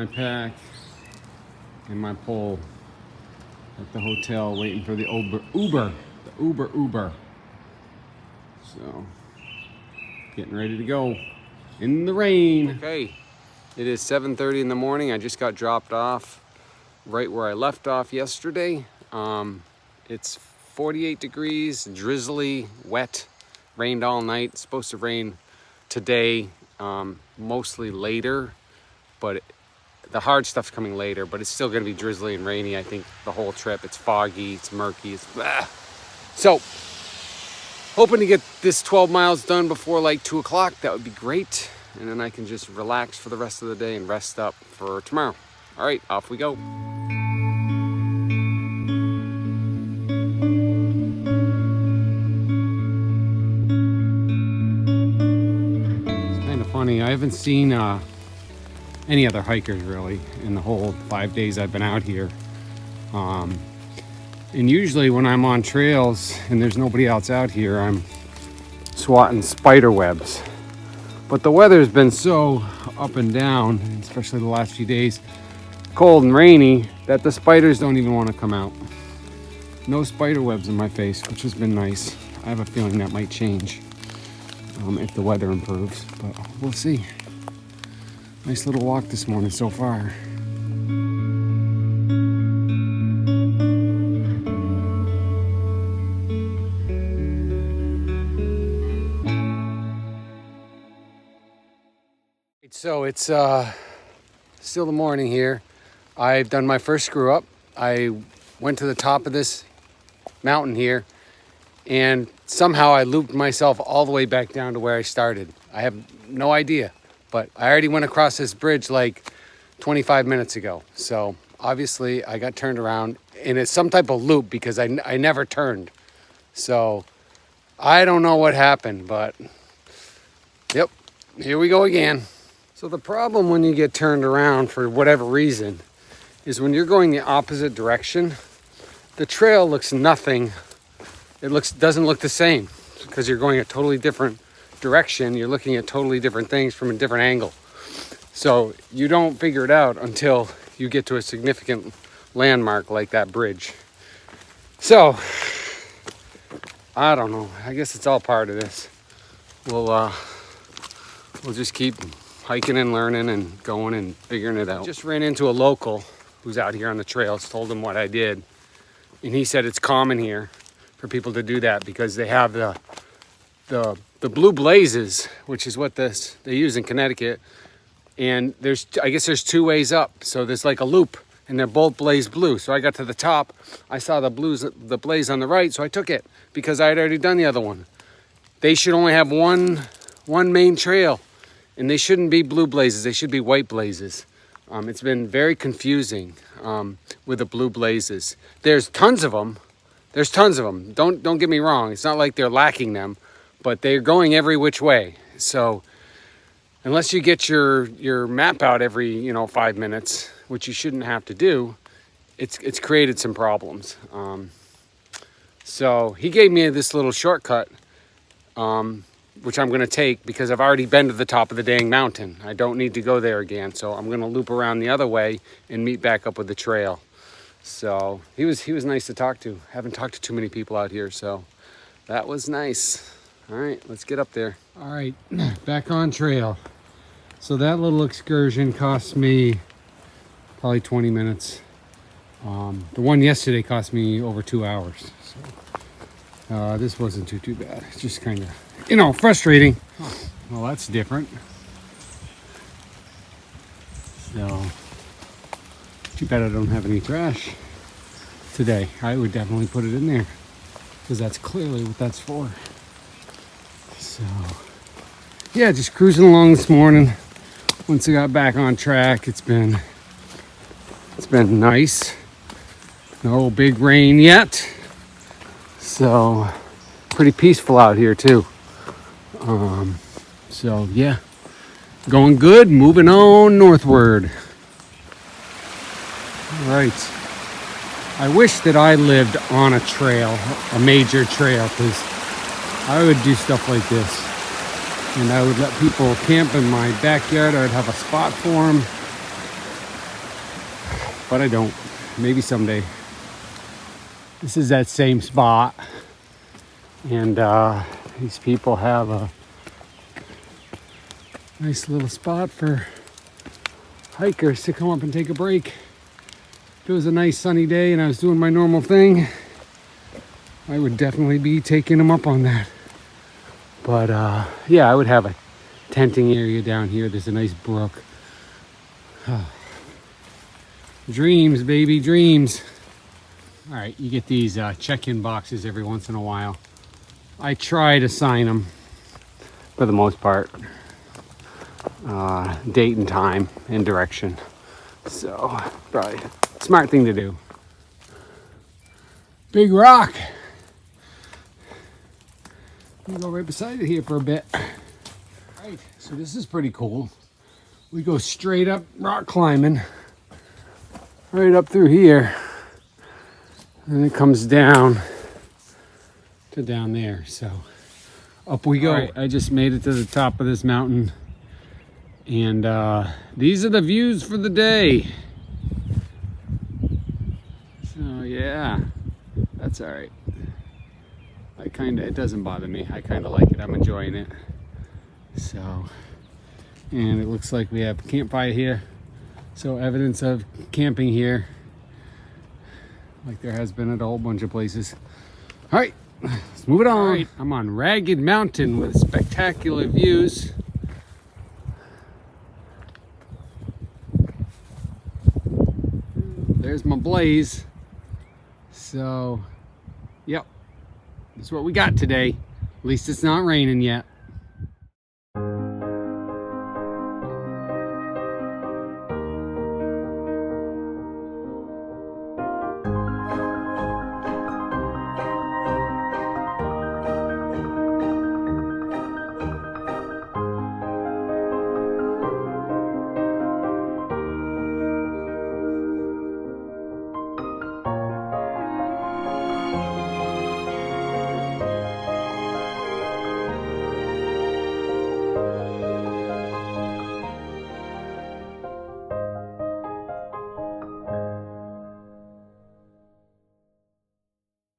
my pack and my pole at the hotel waiting for the Uber. So, getting ready to go in the rain. Okay, it is 7:30 in the morning. I just got dropped off right where I left off yesterday. It's 48 degrees, drizzly, wet, rained all night. It's supposed to rain today, mostly later, but the hard stuff's coming later, but it's still gonna be drizzly and rainy, I think, the whole trip. It's foggy, it's murky, it's blah. So, hoping to get this 12 miles done before like 2 o'clock. That would be great. And then I can just relax for the rest of the day and rest up for tomorrow. All right, off we go. Funny, I haven't seen any other hikers really in the whole 5 days I've been out here. And usually when I'm on trails and there's nobody else out here, I'm swatting spider webs. But the weather's been so up and down, especially the last few days, cold and rainy, that the spiders don't even want to come out. No spider webs in my face, which has been nice. I have a feeling that might change if the weather improves, but we'll see. Nice little walk this morning so far. So it's still the morning here. I've done my first screw up. I went to the top of this mountain here, and somehow I looped myself all the way back down to where I started. I have no idea, but I already went across this bridge like 25 minutes ago. So obviously I got turned around, and it's some type of loop because I never turned. So I don't know what happened, but yep, here we go again. So the problem when you get turned around for whatever reason is when you're going the opposite direction, the trail looks nothing. It doesn't look the same because you're going a totally different direction. You're looking at totally different things from a different angle. So you don't figure it out until you get to a significant landmark like that bridge. So, I don't know. I guess it's all part of this. We'll just keep hiking and learning and going and figuring it out. Just ran into a local who's out here on the trails, told him what I did. And he said it's common here for people to do that because they have the blue blazes, which is what they use in Connecticut. And I guess there's two ways up. So there's like a loop and they're both blaze blue. So I got to the top, I saw the blaze on the right, so I took it because I had already done the other one. They should only have one main trail, and they shouldn't be blue blazes, they should be white blazes. It's been very confusing with the blue blazes. There's tons of them. Don't get me wrong. It's not like they're lacking them, but they're going every which way. So unless you get your map out every 5 minutes, which you shouldn't have to do, it's created some problems. So he gave me this little shortcut, which I'm going to take because I've already been to the top of the dang mountain. I don't need to go there again. So I'm going to loop around the other way and meet back up with the trail. So he was nice to talk to. Haven't talked to too many people out here, so that was nice. All right, let's get up there. All right, back on trail. So that little excursion cost me probably 20 minutes. The one yesterday cost me over 2 hours. So this wasn't too bad. It's just kind of, frustrating. Oh, well, that's different. So, too bad I don't have any trash today. I would definitely put it in there because that's clearly what that's for. So, yeah, just cruising along this morning. Once I got back on track, it's been nice. No big rain yet. So, pretty peaceful out here too. So yeah, going good, moving on northward. All right. I wish that I lived on a trail, a major trail, because I would do stuff like this. And I would let people camp in my backyard. I would have a spot for them. but I don't. Maybe someday. This is that same spot, and these people have a nice little spot for hikers to come up and take a break. If it was a nice sunny day and I was doing my normal thing, I would definitely be taking them up on that. But yeah, I would have a tenting area down here. There's a nice brook. Dreams, baby, dreams. All right, you get these check-in boxes every once in a while. I try to sign them for the most part. Date and time and direction. So probably a smart thing to do. Big rock. I'm gonna go right beside it here for a bit. All right, so this is pretty cool. We go straight up rock climbing, right up through here, and it comes down to down there. So up we go. All right, I just made it to the top of this mountain, and these are the views for the day. So yeah, that's all right. It doesn't bother me. I kind of like it. I'm enjoying it. So, and it looks like we have a campfire here. So evidence of camping here, like there has been at a whole bunch of places. All right, let's move it on. All right, I'm on Ragged Mountain with spectacular views. There's my blaze. So, yep. That's what we got today. At least it's not raining yet.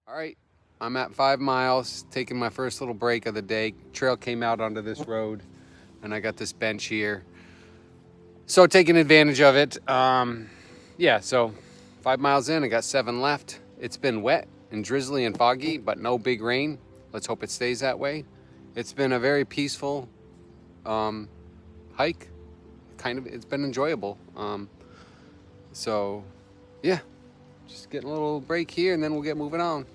All right, I'm at 5 miles, taking my first little break of the day. Trail came out onto this road, and I got this bench here. So taking advantage of it. Yeah, so 5 miles in, I got 7 left. It's been wet and drizzly and foggy, but no big rain. Let's hope it stays that way. It's been a very peaceful hike. It's been enjoyable. So yeah, just getting a little break here and then we'll get moving on.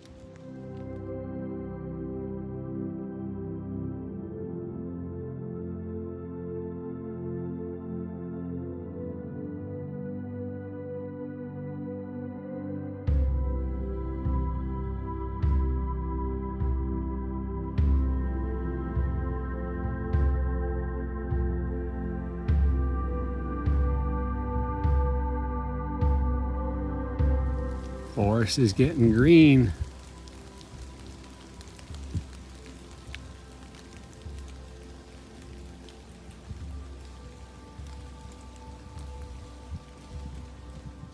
Forest is getting green.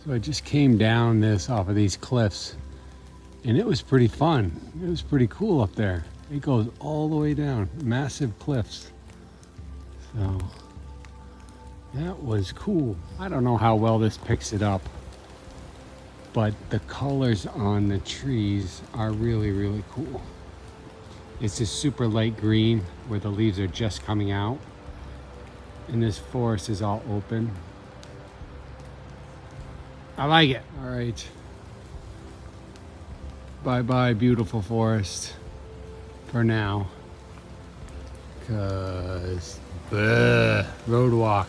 So I just came down this off of these cliffs, and it was pretty fun. It was pretty cool up there. It goes all the way down, massive cliffs. So that was cool. I don't know how well this picks it up, but the colors on the trees are really, really cool. It's a super light green where the leaves are just coming out, and this forest is all open. I like it. All right. Bye-bye, beautiful forest for now. Cause road walk.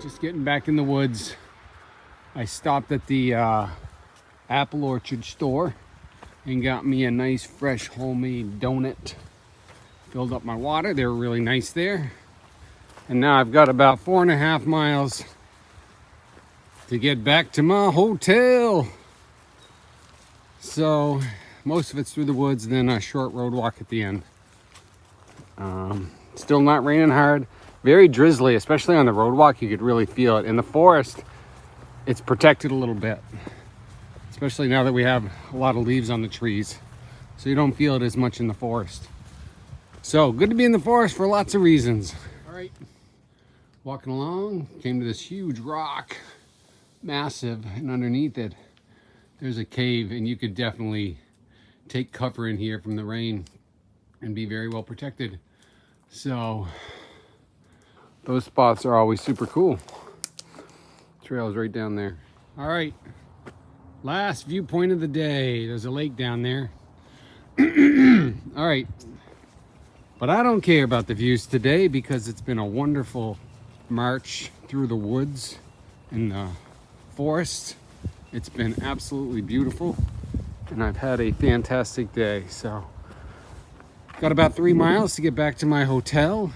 Just getting back in the woods. I stopped at the apple orchard store and got me a nice fresh homemade donut. Filled up my water. They were really nice there. And now I've got about 4.5 miles to get back to my hotel. So most of it's through the woods, then a short road walk at the end. Still not raining hard. Very drizzly, especially on the road walk. You could really feel it. In the forest, it's protected a little bit, especially now that we have a lot of leaves on the trees. So you don't feel it as much in the forest. So good to be in the forest for lots of reasons. All right, walking along, came to this huge rock, massive, and underneath it, there's a cave, and you could definitely take cover in here from the rain and be very well protected. So those spots are always super cool. Trail's right down there. All right, last viewpoint of the day. There's a lake down there. All right, but I don't care about the views today because it's been a wonderful march through the woods and the forest. It's been absolutely beautiful, and I've had a fantastic day. So got about 3 miles to get back to my hotel,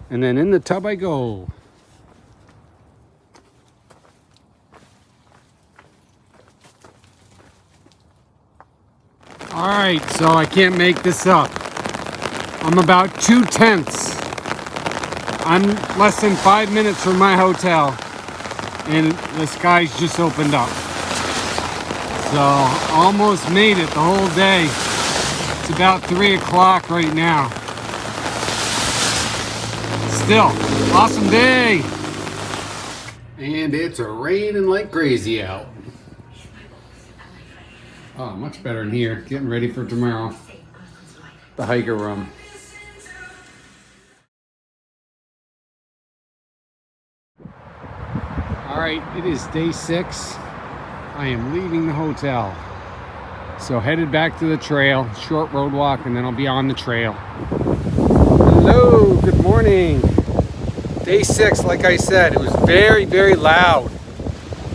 and then in the tub I go. All right, so I can't make this up. I'm about 2/10. I'm less than 5 minutes from my hotel, and the skies just opened up. So almost made it the whole day. It's about 3 o'clock right now. Still, awesome day. And it's raining like crazy out. Oh, much better in here. Getting ready for tomorrow. The hiker room. All right, it is day 6. I am leaving the hotel. So headed back to the trail, short road walk, and then I'll be on the trail. Hello, good morning. Day 6, like I said, it was very, very loud.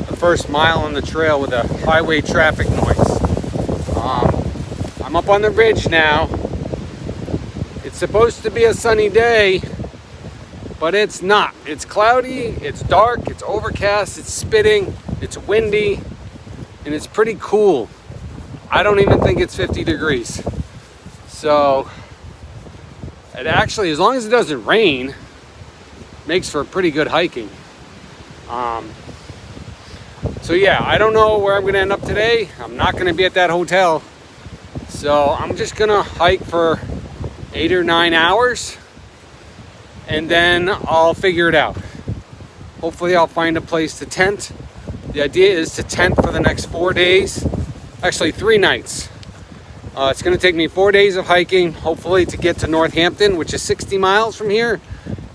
The first mile on the trail with a highway traffic noise. I'm up on the ridge now. It's supposed to be a sunny day, but it's not. It's cloudy, it's dark, it's overcast, it's spitting, it's windy, and it's pretty cool. I don't even think it's 50 degrees. So it actually, as long as it doesn't rain, makes for pretty good hiking. So yeah, I don't know where I'm gonna end up today. I'm not gonna be at that hotel. So I'm just gonna hike for 8 or 9 hours, and then I'll figure it out. Hopefully I'll find a place to tent. The idea is to tent for the next 4 days, actually 3 nights. It's gonna take me 4 days of hiking, hopefully to get to Northampton, which is 60 miles from here,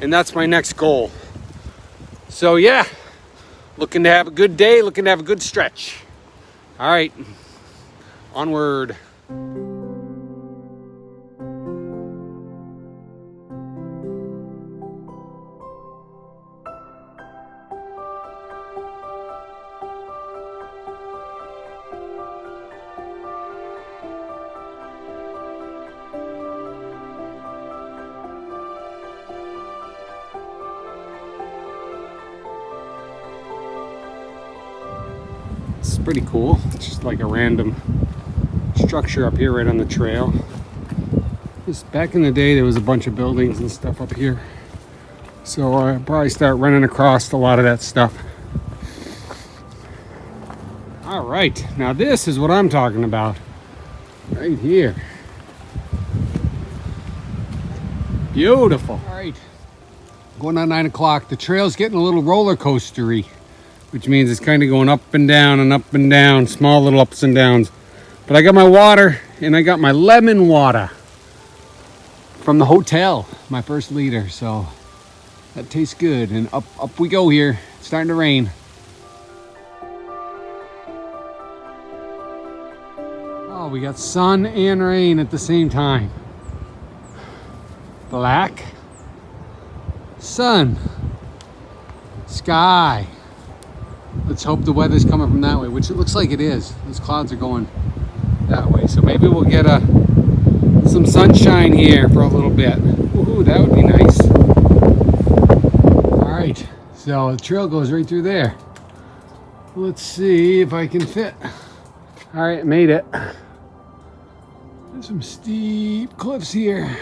and that's my next goal. So yeah, looking to have a good day, looking to have a good stretch. All right, onward. It's pretty cool. It's just like a random structure up here right on the trail. Just back in the day, there was a bunch of buildings and stuff up here. So I'll probably start running across a lot of that stuff. All right, now this is what I'm talking about. Right here. Beautiful. All right, going on 9 o'clock. The trail's getting a little roller coastery, which means it's kind of going up and down, small little ups and downs. But I got my water, and I got my lemon water from the hotel, my first liter, so that tastes good. And up we go here. It's starting to rain. Oh, we got sun and rain at the same time. Black, sun, sky. Let's hope the weather's coming from that way, which it looks like it is. Those clouds are going that way. So maybe we'll get some sunshine here for a little bit. Ooh, that would be nice. All right, so the trail goes right through there. Let's see if I can fit. All right, made it. There's some steep cliffs here.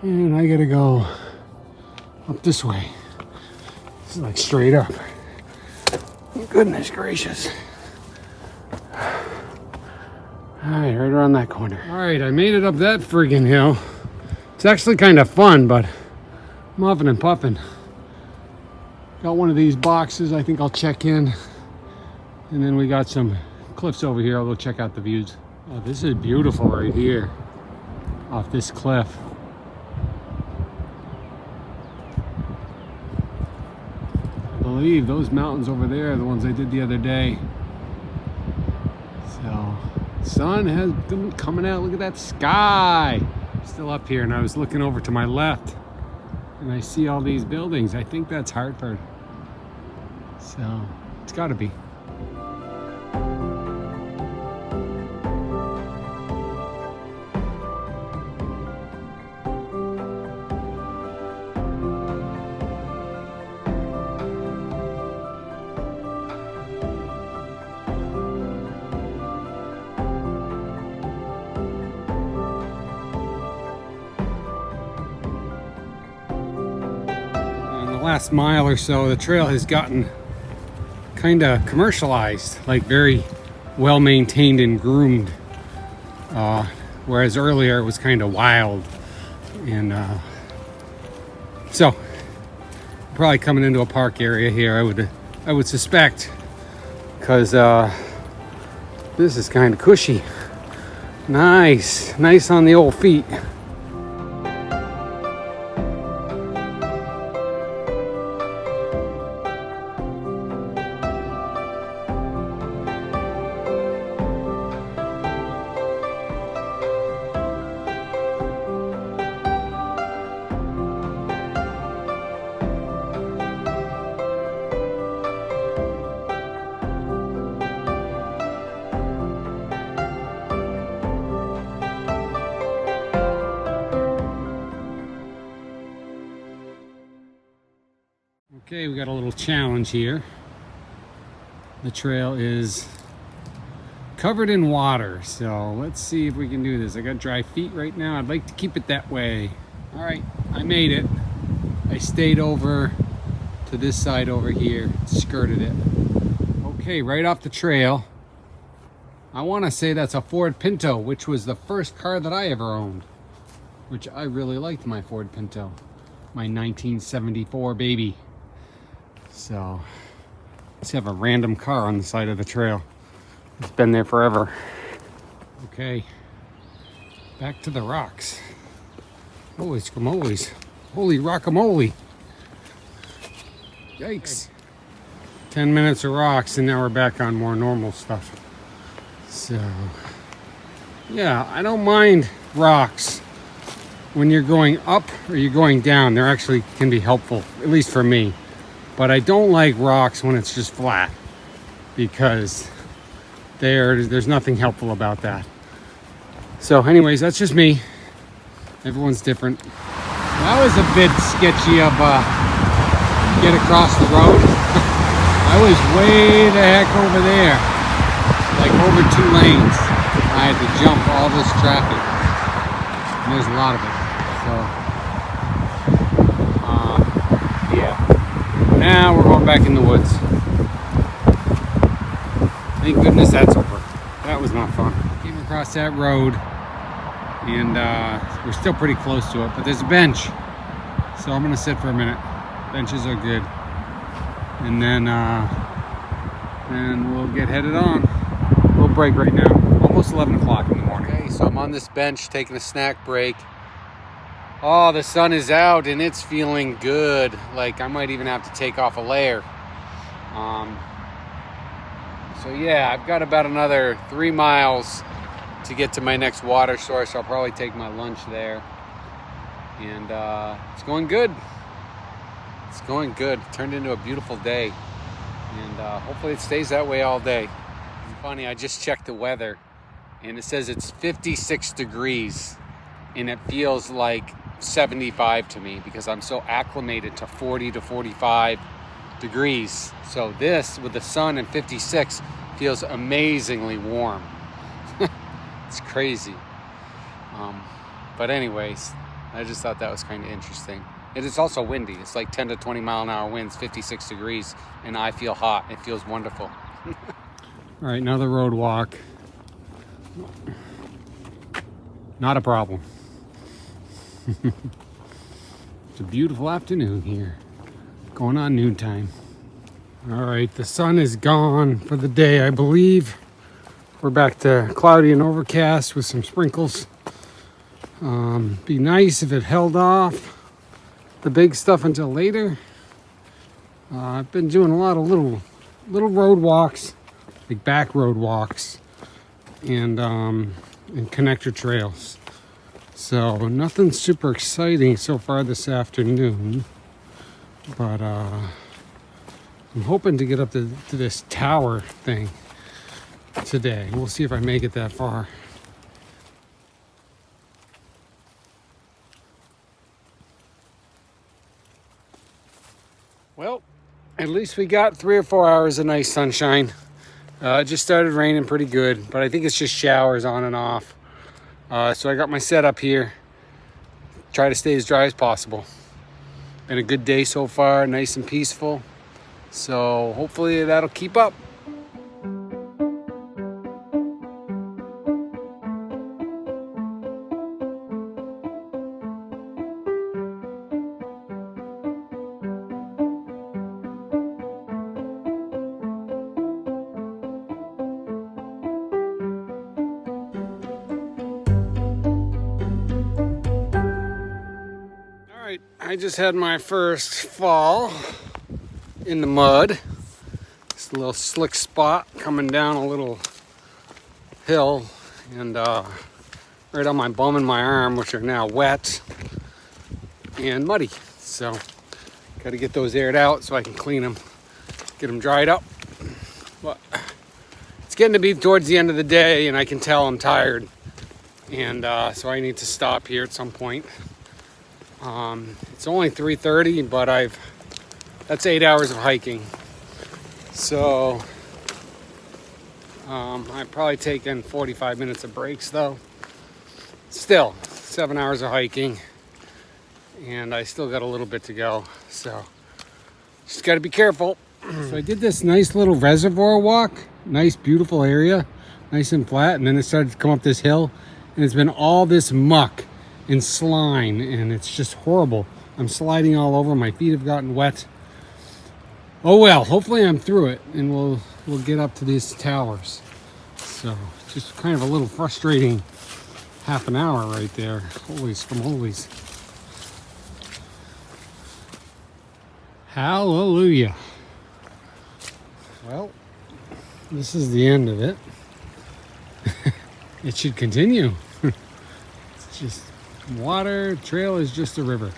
And I gotta go up this way. This is like straight up. Goodness gracious. All right, right around that corner. All right, I made it up that friggin' hill. It's actually kind of fun, but I'm huffing and puffing. Got one of these boxes. I think I'll check in. And then we got some cliffs over here. I'll go check out the views. Oh, this is beautiful right here off this cliff. I believe those mountains over there are the ones I did the other day. So, sun has been coming out. Look at that sky. I'm still up here, and I was looking over to my left, and I see all these buildings. I think that's Hartford. So, it's got to be. Last mile or so, the trail has gotten kind of commercialized, like very well maintained and groomed, whereas earlier it was kind of wild. And so probably coming into a park area here, I would suspect, because this is kind of cushy. Nice on the old feet. Okay, we got a little challenge here. The trail is covered in water, so let's see if we can do this. I got dry feet right now. I'd like to keep it that way. All right, I made it. I stayed over to this side over here, skirted it. Okay, right off the trail. I want to say that's a Ford Pinto, which was the first car that I ever owned, which I really liked my Ford Pinto, my 1974 baby. So let's have a random car on the side of the trail. It's been there forever. Okay, back to the rocks. Holy scamoles. Holy rockamole. Yikes. 10 minutes of rocks and now we're back on more normal stuff. So, yeah, I don't mind rocks when you're going up or you're going down. They actually can be helpful, at least for me. But I don't like rocks when it's just flat, because there's nothing helpful about that. So anyways, that's just me. Everyone's different. That was a bit sketchy of get across the road. I was way the heck over there, like over 2 lanes. I had to jump all this traffic, and there's a lot of it. So yeah. Now we're going back in the woods. Thank goodness that's over. That was not fun. Came across that road, and we're still pretty close to it, but there's a bench. So I'm gonna sit for a minute. Benches are good. And then we'll get headed on. We'll break right now. Almost 11 o'clock in the morning. Okay, so I'm on this bench taking a snack break. Oh, the sun is out and it's feeling good. Like I might even have to take off a layer. So yeah, I've got about another 3 miles to get to my next water source. I'll probably take my lunch there. And it's going good. It's going good. It turned into a beautiful day. And hopefully it stays that way all day. Funny, I just checked the weather and it says it's 56 degrees and it feels like 75 to me because I'm so acclimated to 40 to 45 degrees. So this with the sun and 56 feels amazingly warm. It's crazy. But anyways, I just thought that was kind of interesting. It is also windy. It's like 10 to 20 mile an hour winds, 56 degrees, and I feel hot. It feels wonderful. All right, another road walk. Not a problem. It's a beautiful afternoon here. Going on noontime. All right, the sun is gone for the day, I believe. We're back to cloudy and overcast with some sprinkles. Be nice if it held off the big stuff until later. I've been doing a lot of little road walks, like back road walks, and connector trails. So nothing super exciting so far this afternoon, but I'm hoping to get up to this tower thing today. We'll see if I make it that far. Well, at least we got 3 or 4 hours of nice sunshine. It just started raining pretty good, but I think it's just showers on and off. So I got my setup here. Try to stay as dry as possible. Been a good day so far, nice and peaceful. So hopefully that'll keep up. I just had my first fall in the mud. It's a little slick spot coming down a little hill and right on my bum and my arm, which are now wet and muddy. So got to get those aired out so I can clean them, get them dried up. But it's getting to be towards the end of the day and I can tell I'm tired. And so I need to stop here at some point. It's only 3:30, but that's 8 hours of hiking. So I've probably taken 45 minutes of breaks though. Still 7 hours of hiking and I still got a little bit to go. So just got to be careful. So I did this nice little reservoir walk, nice beautiful area, nice and flat. And then it started to come up this hill and it's been all this muck and slime and it's just horrible. I'm sliding all over, my feet have gotten wet. Oh well, hopefully I'm through it and we'll get up to these towers. So just kind of a little frustrating half an hour right there. Holies from holies. Hallelujah. Well, this is the end of it. It should continue. It's just water, trail is just a river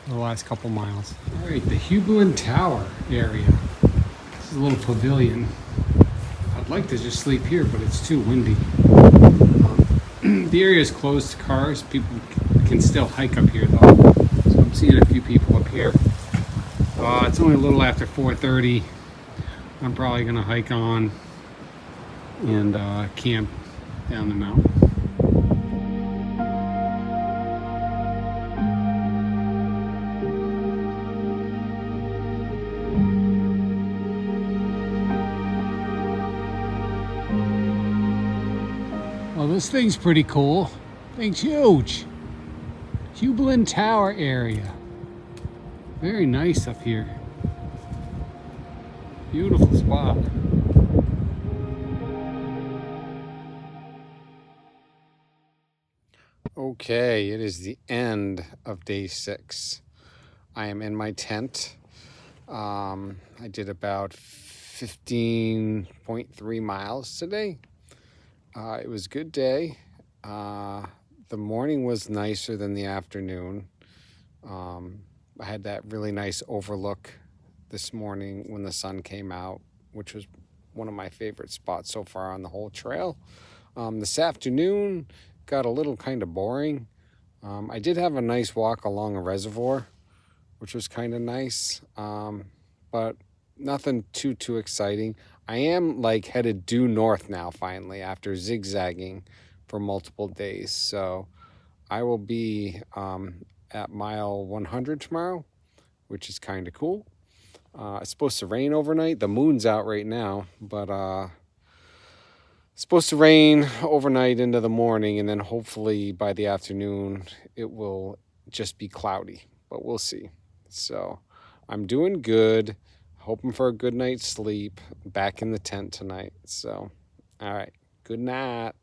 for the last couple miles. All right, the Hublin Tower area. This is a little pavilion. I'd like to just sleep here, but it's too windy. The area is closed to cars. People can still hike up here though. So I'm seeing a few people up here. It's only a little after 4:30. I'm probably gonna hike on and camp down the mountain. Well, this thing's pretty cool. Thing's huge. Hublin Tower area. Very nice up here. Beautiful spot. Okay, it is the end of day 6. I am in my tent. I did about 15.3 miles today. It was a good day. The morning was nicer than the afternoon. I had that really nice overlook this morning when the sun came out, which was one of my favorite spots so far on the whole trail. This afternoon got a little kind of boring. I did have a nice walk along a reservoir, which was kind of nice, but nothing too exciting. I am like headed due north now finally after zigzagging for multiple days. So I will be at mile 100 tomorrow, which is kind of cool. It's supposed to rain overnight. The moon's out right now, but it's supposed to rain overnight into the morning, and then hopefully by the afternoon it will just be cloudy, but we'll see. So I'm doing good, hoping for a good night's sleep, back in the tent tonight. So, all right, good night.